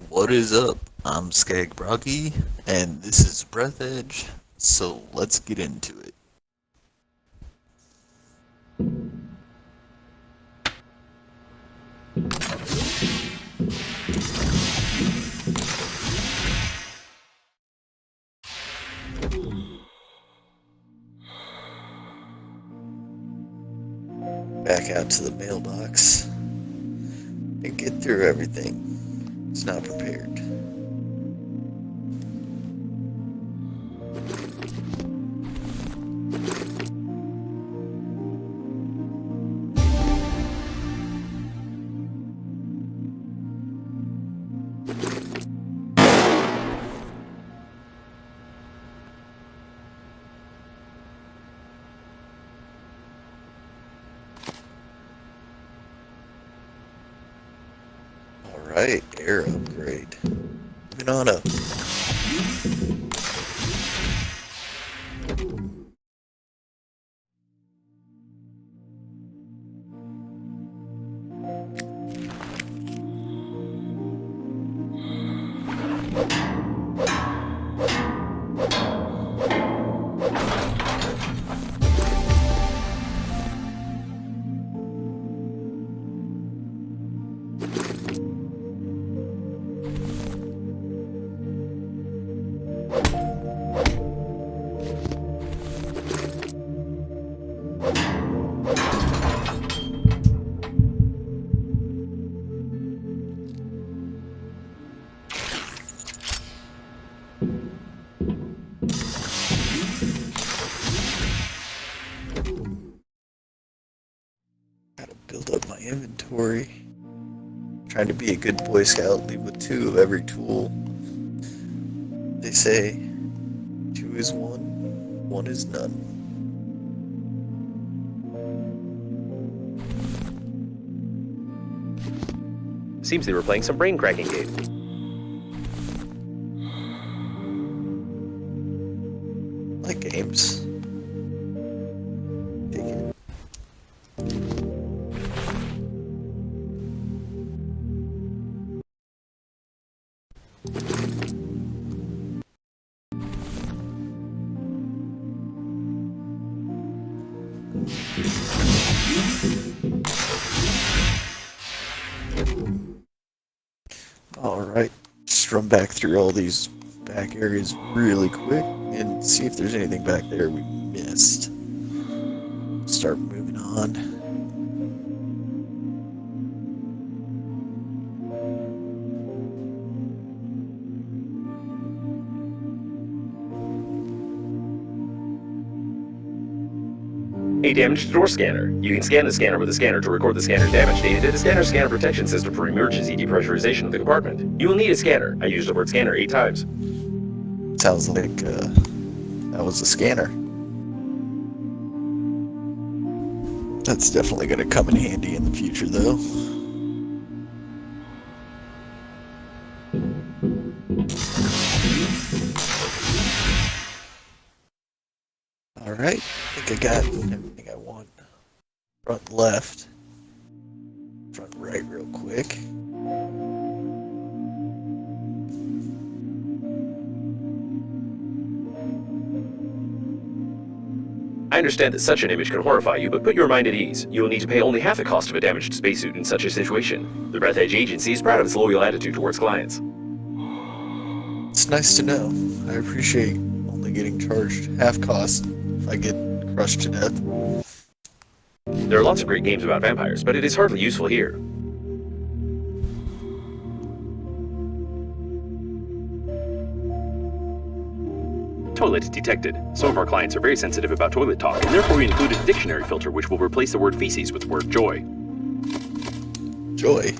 What is up? I'm Skag Broggy, and this is Breathedge, so let's get into it. Back out to the mailbox and get through everything. It's not prepared. Alright, air upgrade. Moving on up. Gotta build up my inventory. Trying to be a good Boy Scout, leave with 2 of every tool. They say 2 is 1, 1 is none. Seems they were playing some brain cracking game. I like games. Take it. Alright, just run back through all these back areas really quick and see if there's anything back there we missed. Start moving on. A damaged door scanner. You can scan the scanner with the scanner to record the scanner's damage data to the scanner protection system for emergency depressurization of the compartment. You will need a scanner. I used the word scanner 8 times. Sounds like that was a scanner. That's definitely going to come in handy in the future, though. Alright, I think I got everything I want. Front left. Front right real quick. I understand that such an image can horrify you, but put your mind at ease. You will need to pay only half the cost of a damaged spacesuit in such a situation. The Breathedge agency is proud of its loyal attitude towards clients. It's nice to know. I appreciate only getting charged half cost if I get crushed to death. There are lots of great games about vampires, but it is hardly useful here. Toilet detected. Some of our clients are very sensitive about toilet talk, and therefore we included a dictionary filter which will replace the word feces with the word joy. Joy.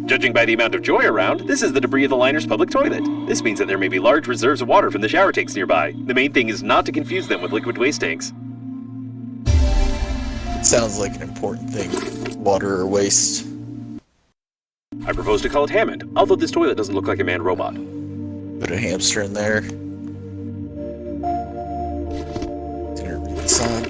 Judging by the amount of joy around, this is the debris of the liner's public toilet. This means that there may be large reserves of water from the shower tanks nearby. The main thing is not to confuse them with liquid waste tanks. It sounds like an important thing. Water or waste. I propose to call it Hammond, although this toilet doesn't look like a manned robot. Put a hamster in there. Gonna read the song.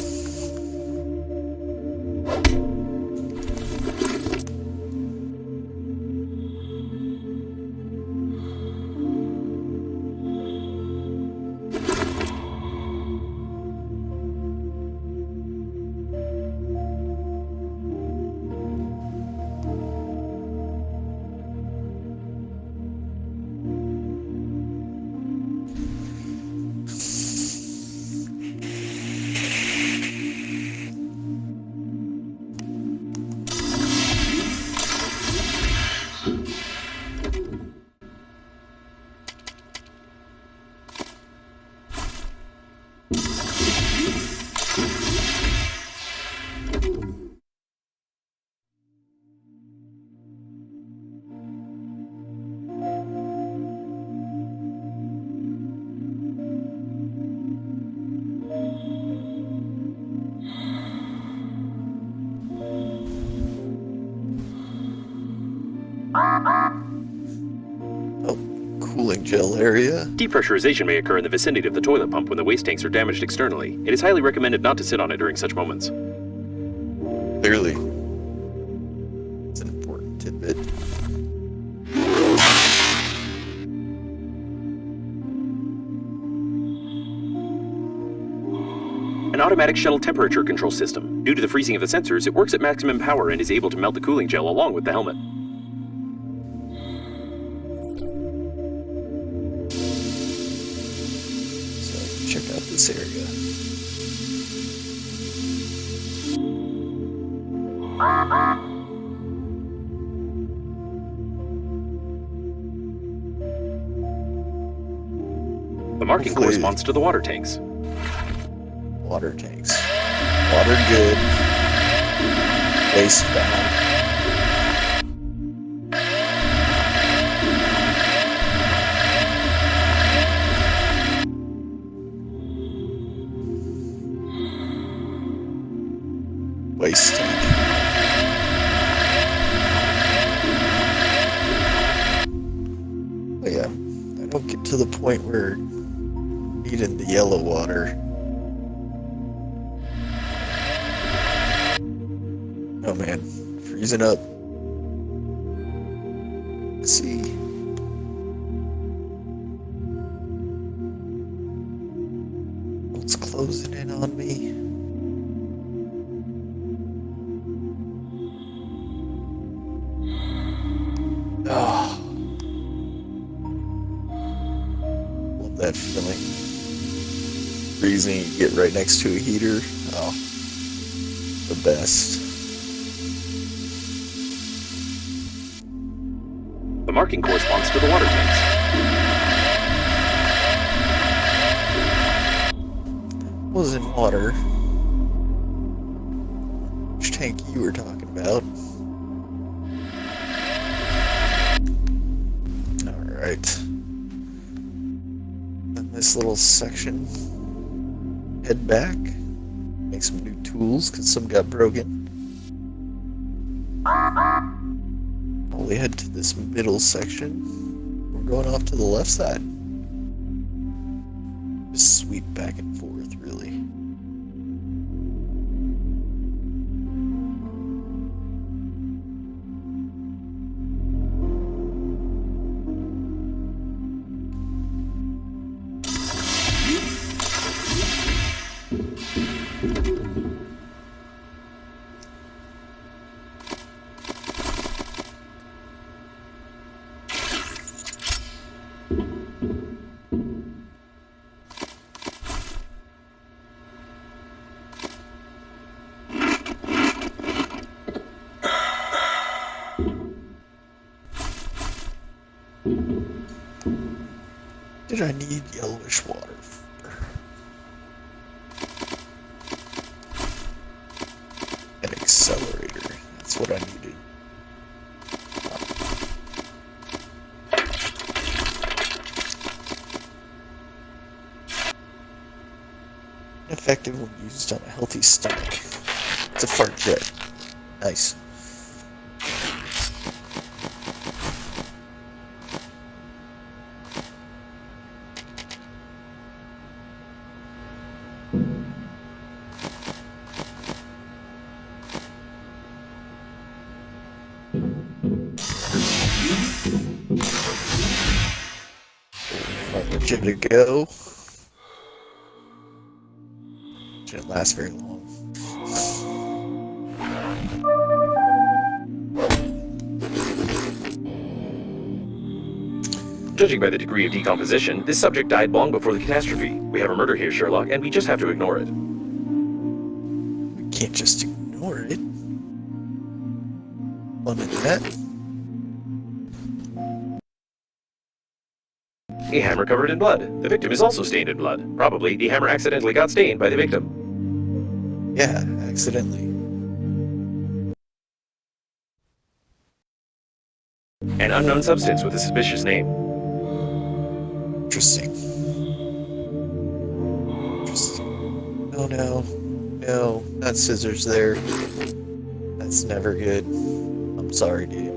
Oh, cooling gel area. Depressurization may occur in the vicinity of the toilet pump when the waste tanks are damaged externally. It is highly recommended not to sit on it during such moments. Clearly. It's an important tidbit. An automatic shuttle temperature control system. Due to the freezing of the sensors, it works at maximum power and is able to melt the cooling gel along with the helmet. So check out this area. The marking Hopefully- corresponds to the water tanks. Water tanks. Water good. Waste bad. Waste tank. Oh yeah, I don't get to the point where needing the yellow water. Oh man, freezing up. Let's see. What's closing in on me? Oh. Love that feeling. Freezing, you get right next to a heater. Oh, the best. The marking corresponds to the water tanks. Was in water. Which tank you were talking about? Alright. In this little section, head back, make some new tools because some got broken. We head to this middle section. We're going off to the left side. Just sweep back and forth, really. Did I need yellowish water for? An accelerator. That's what I needed. Effective when used on a healthy stomach. It's a fart jet. Nice. I'll let you go. Didn't last very long. Judging by the degree of decomposition, this subject died long before the catastrophe. We have a murder here, Sherlock, and we just have to ignore it. We can't just ignore it. Fun in that. A hammer covered in blood. The victim is also stained in blood. Probably, the hammer accidentally got stained by the victim. Yeah, accidentally. An unknown substance with a suspicious name. Interesting. Interesting. Oh no. No, not scissors there. That's never good. I'm sorry, dude.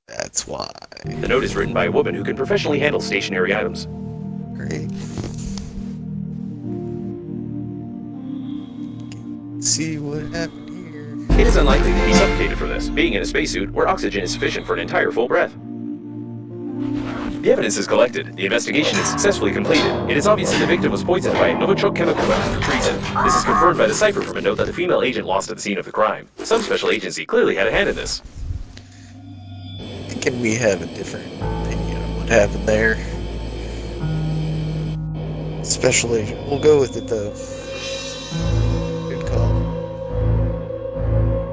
That's why. The note is written by a woman who can professionally handle stationary items. Great. See what happened here. It is unlikely that he suffocated from this, being in a spacesuit where oxygen is sufficient for an entire full breath. The evidence is collected. The investigation is successfully completed. It is obvious that the victim was poisoned by a Novichok chemical weapon for treason. This is confirmed by the cipher from a note that the female agent lost at the scene of the crime. Some special agency clearly had a hand in this. Can we have a different opinion on what happened there? Special agent. We'll go with it though. Good call.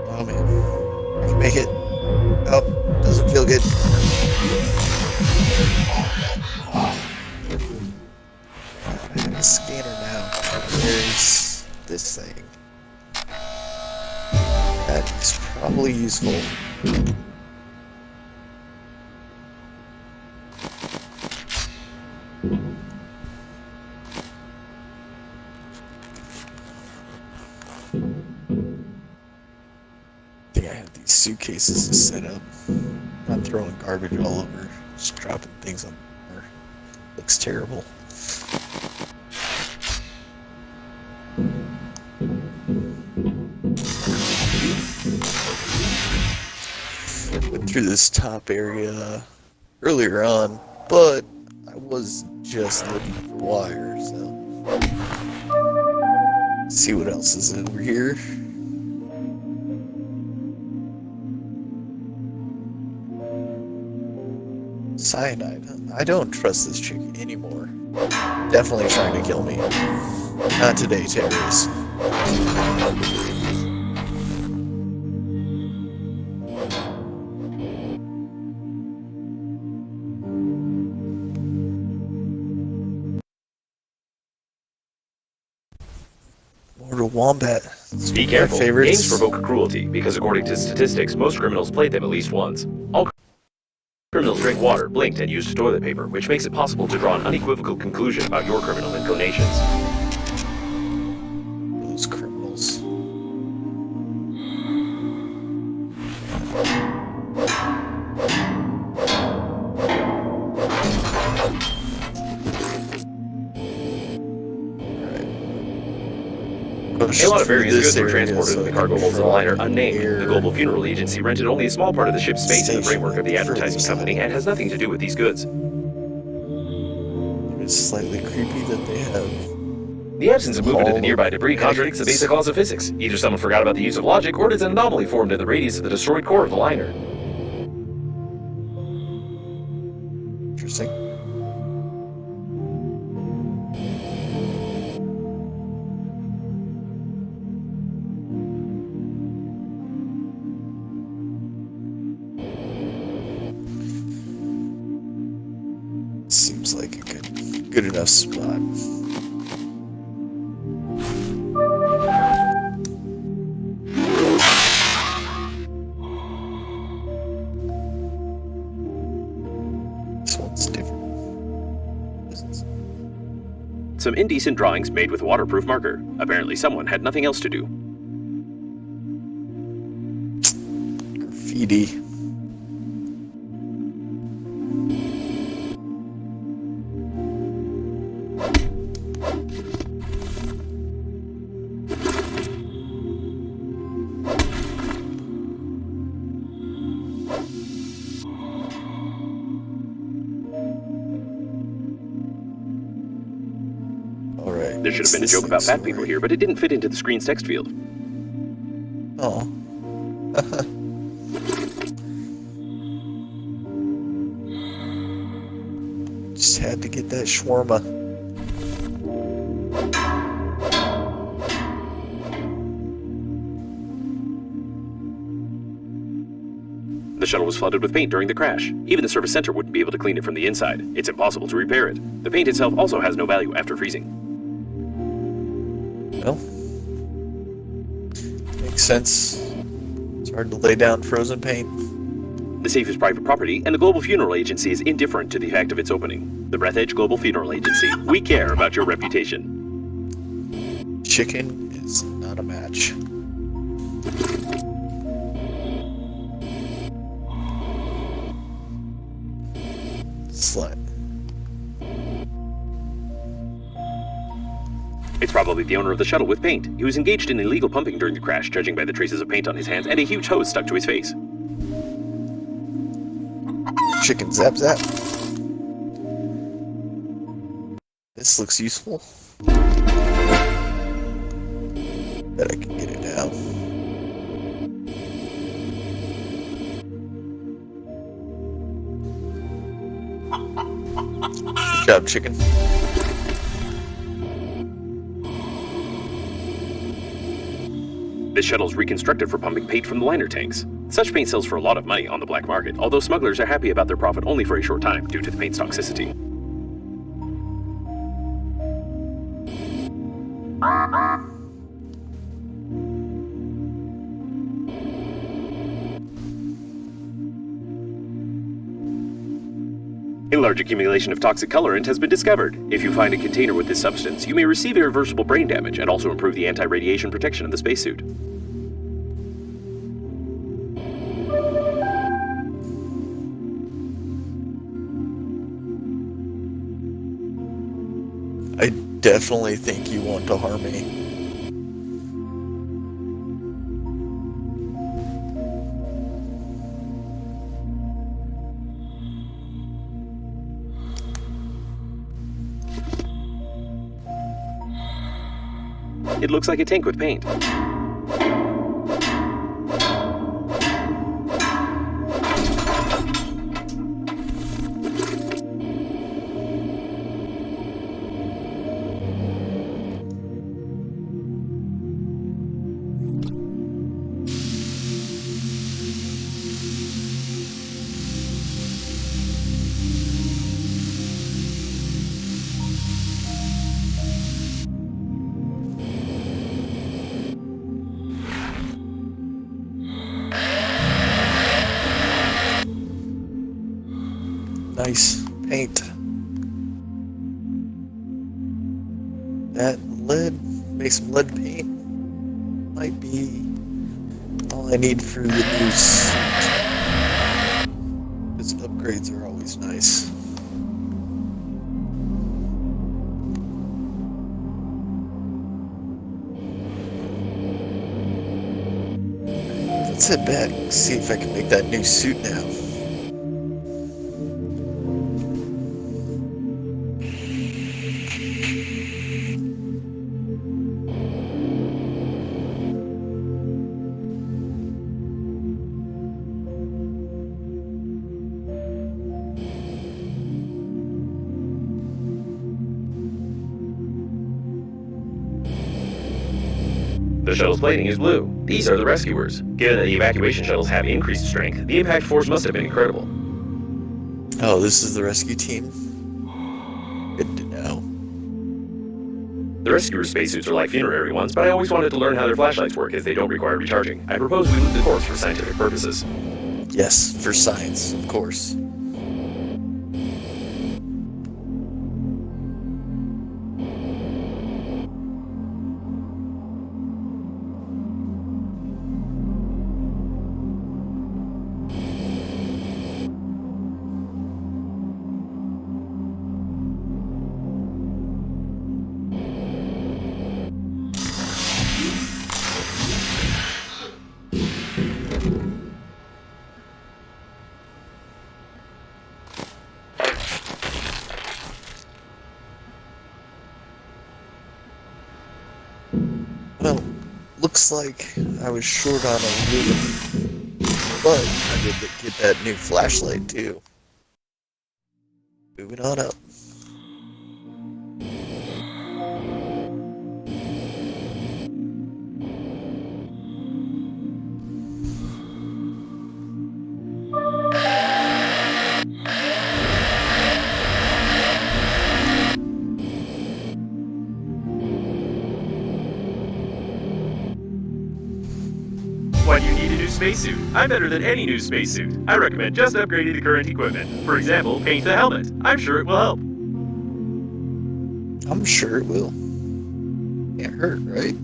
Oh man. I can make it. Oh, doesn't feel good. I have a scanner now. There's this thing. That is probably useful. I think I have these suitcases to set up. Not throwing garbage all over, just dropping things on the floor. Looks terrible. Went through this top area earlier on, but I was just looking for wire, so let's see what else is over here. Cyanide. I don't trust this chick anymore. Definitely trying to kill me. Not today, terrorists. Mortal Wombat. It's Be one of my careful. favorites. Games provoke cruelty, because according to statistics, most criminals played them at least once. All criminals drink water, blinked, and used toilet paper, which makes it possible to draw an unequivocal conclusion about your criminal inclinations. Those criminals. A lot of various goods were transported in the cargo holds of the liner unnamed. The Global Funeral Agency rented only a small part of the ship's space in the framework of the advertising company and has nothing to do with these goods. It's slightly creepy that they have. The absence of movement of the nearby debris contradicts the basic laws of physics. Either someone forgot about the use of logic, or it is an anomaly formed in the radius of the destroyed core of the liner. Interesting. Seems like a good enough spot. This one's different. Some indecent drawings made with waterproof marker. Apparently someone had nothing else to do. Graffiti. There should have been a joke about fat people here, but it didn't fit into the screen's text field. Oh. Just had to get that shawarma. The shuttle was flooded with paint during the crash. Even the service center wouldn't be able to clean it from the inside. It's impossible to repair it. The paint itself also has no value after freezing. Well, makes sense. It's hard to lay down frozen paint. The safe is private property, and the Global Funeral Agency is indifferent to the fact of its opening. The Breathedge Global Funeral Agency, we care about your reputation. Chicken is not a match. Slut. It's probably the owner of the shuttle with paint. He was engaged in illegal pumping during the crash, judging by the traces of paint on his hands and a huge hose stuck to his face. Chicken zap zap. This looks useful. Bet I can get it down. Good job, chicken. This shuttle's reconstructed for pumping paint from the liner tanks. Such paint sells for a lot of money on the black market, although smugglers are happy about their profit only for a short time due to the paint's toxicity. A large accumulation of toxic colorant has been discovered. If you find a container with this substance, you may receive irreversible brain damage and also improve the anti-radiation protection of the spacesuit. I definitely think you want to harm me. It looks like a tank with paint. Nice paint. That lead, make some lead paint, might be all I need for the new suit. Because upgrades are always nice. Let's head back, see if I can make that new suit now. The shuttle's plating is blue. These are the rescuers. Given that the evacuation shuttles have increased strength, the impact force must have been incredible. Oh, this is the rescue team? Good to know. The rescuers' spacesuits are like funerary ones, but I always wanted to learn how their flashlights work as they don't require recharging. I propose we loop the course for scientific purposes. Yes, for science, of course. looks like I was short on aluminum, but I did get that new flashlight too. Moving on up. Why do you need a new spacesuit? I'm better than any new spacesuit. I recommend just upgrading the current equipment. For example, paint the helmet. I'm sure it will help. I'm sure it will. Can't hurt, right?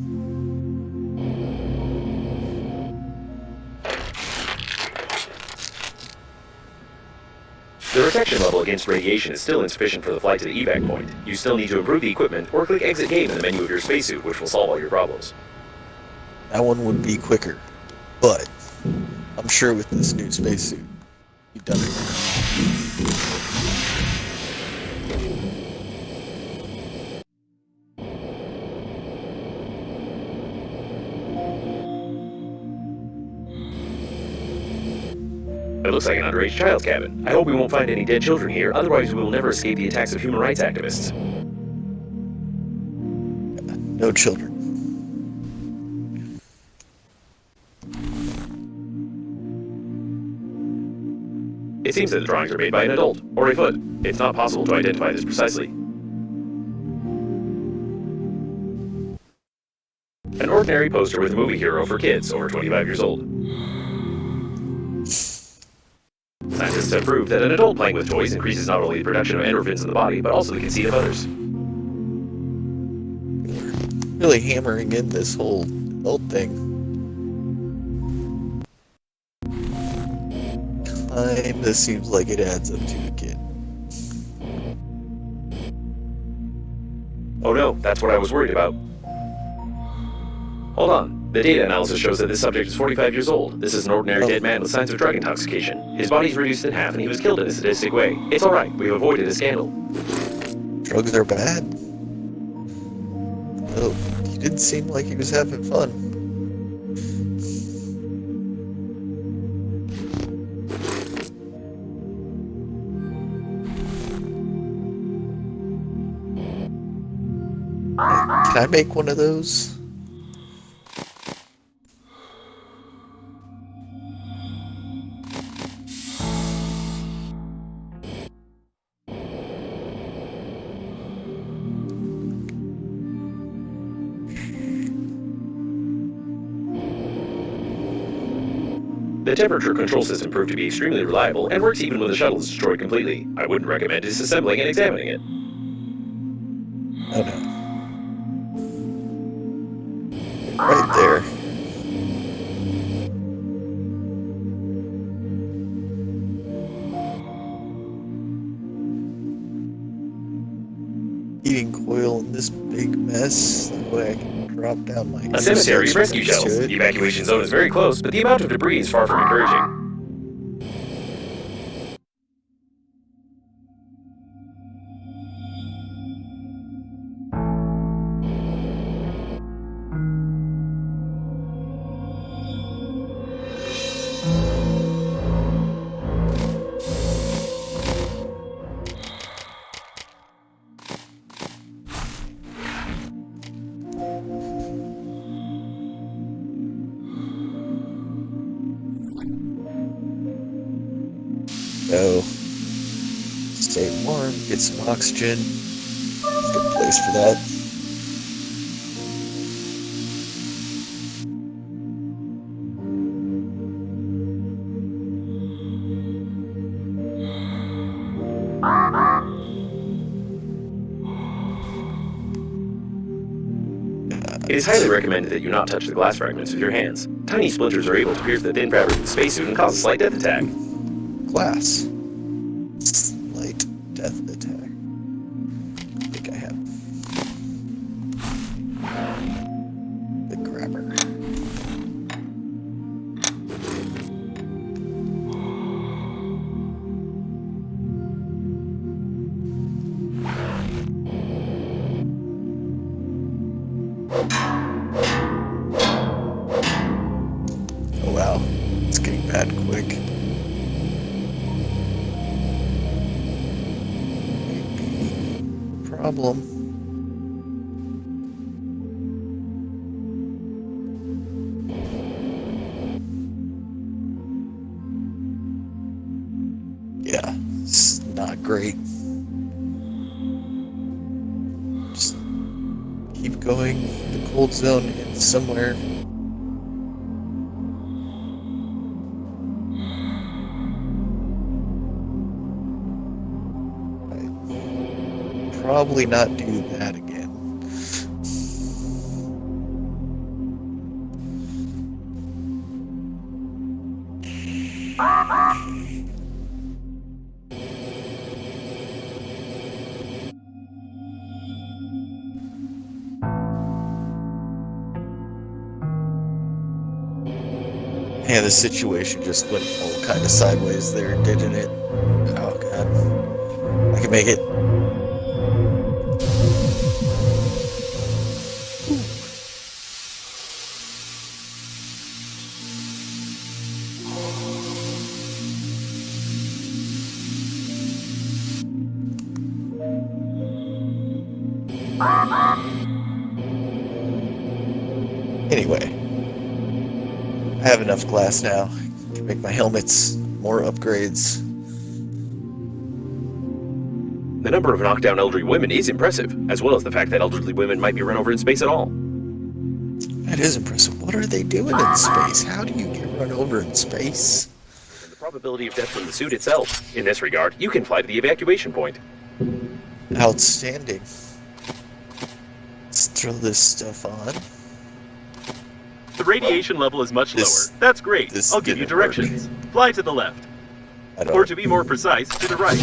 The protection level against radiation is still insufficient for the flight to the evac point. You still need to improve the equipment or click exit game in the menu of your spacesuit, which will solve all your problems. That one would be quicker, but I'm sure with this new spacesuit, you've done it. It looks like an underage child's cabin. I hope we won't find any dead children here, otherwise we will never escape the attacks of human rights activists. No children. It seems that the drawings are made by an adult, or a foot. It's not possible to identify this precisely. An ordinary poster with a movie hero for kids over 25 years old. Scientists have proved that an adult playing with toys increases not only the production of endorphins in the body, but also the conceit of others. Really hammering in this whole adult thing. Kinda seems like it adds up to a kid. Oh no, that's what I was worried about. Hold on. The data analysis shows that this subject is 45 years old. This is an ordinary dead man with signs of drug intoxication. His body's reduced in half and he was killed in a sadistic way. It's alright, we've avoided a scandal. Drugs are bad. Oh, he didn't seem like he was having fun. Can I make one of those? The temperature control system proved to be extremely reliable and works even when the shuttle is destroyed completely. I wouldn't recommend disassembling and examining it. Oh no. Right there. Heating coil in this big mess. That way I can drop down my... A cemetery's rescue shells. The evacuation zone is very close, but the amount of debris is far from encouraging. Go. Stay warm, get some oxygen. Good place for that. It is highly recommended that you not touch the glass fragments with your hands. Tiny splinters are able to pierce the thin fabric of the spacesuit and cause a slight death attack. Glass. Slight death attack. I think I have the grabber. that quick. Maybe problem. Yeah, it's not great. Just keep going. The cold zone ends somewhere. I'd probably not do that again. Yeah, the situation just went all kind of sideways there, didn't it? Oh, God. I can make it. Anyway, I have enough glass now. I can make my helmets, more upgrades. The number of knockdown elderly women is impressive, as well as the fact that elderly women might be run over in space at all. That is impressive. What are they doing in space? How do you get run over in space? And the probability of death from the suit itself. In this regard, you can fly to the evacuation point. Outstanding. Let's throw this stuff on. The radiation level is much This- lower. That's great. this I'll give you didn't work. directions. Fly to the left. Or to be more precise, to the right.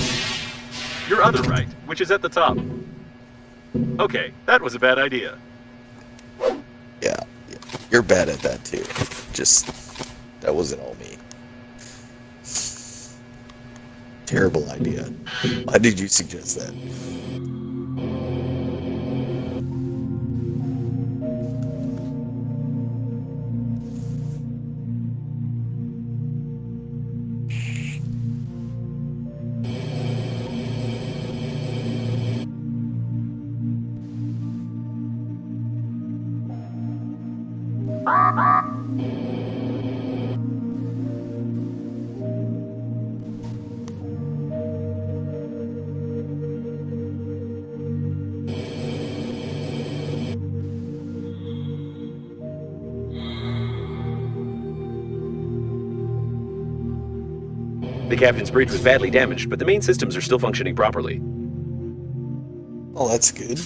Your other right, which is at the top. Okay, that was a bad idea. Yeah, you're bad at that too. Just, that wasn't all me. Terrible idea. Why did you suggest that? The captain's bridge was badly damaged, but the main systems are still functioning properly. Oh, that's good.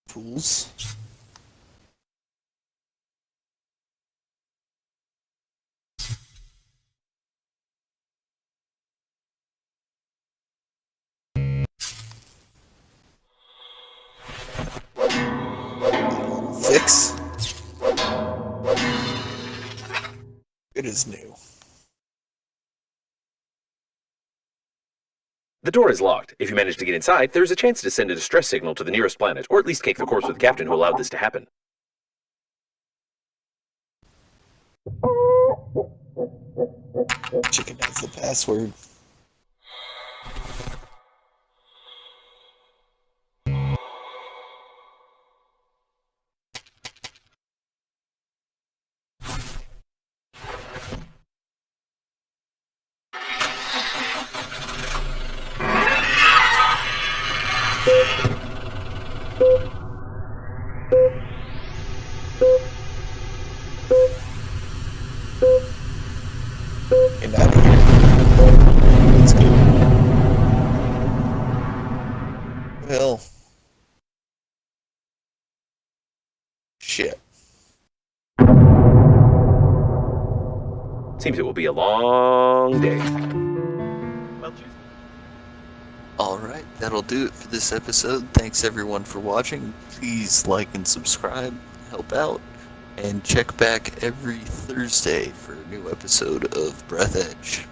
Tools. Fix. Good as new. The door is locked. If you manage to get inside, there is a chance to send a distress signal to the nearest planet, or at least cake the corpse with the captain who allowed this to happen. Chicken has the password. Get out of here. Let's go. Well. Shit. Seems it will be a long day. Well chosen. Alright, that'll do it for this episode. Thanks everyone for watching. Please like and subscribe, help out, and check back every Thursday for a new episode of Breathedge.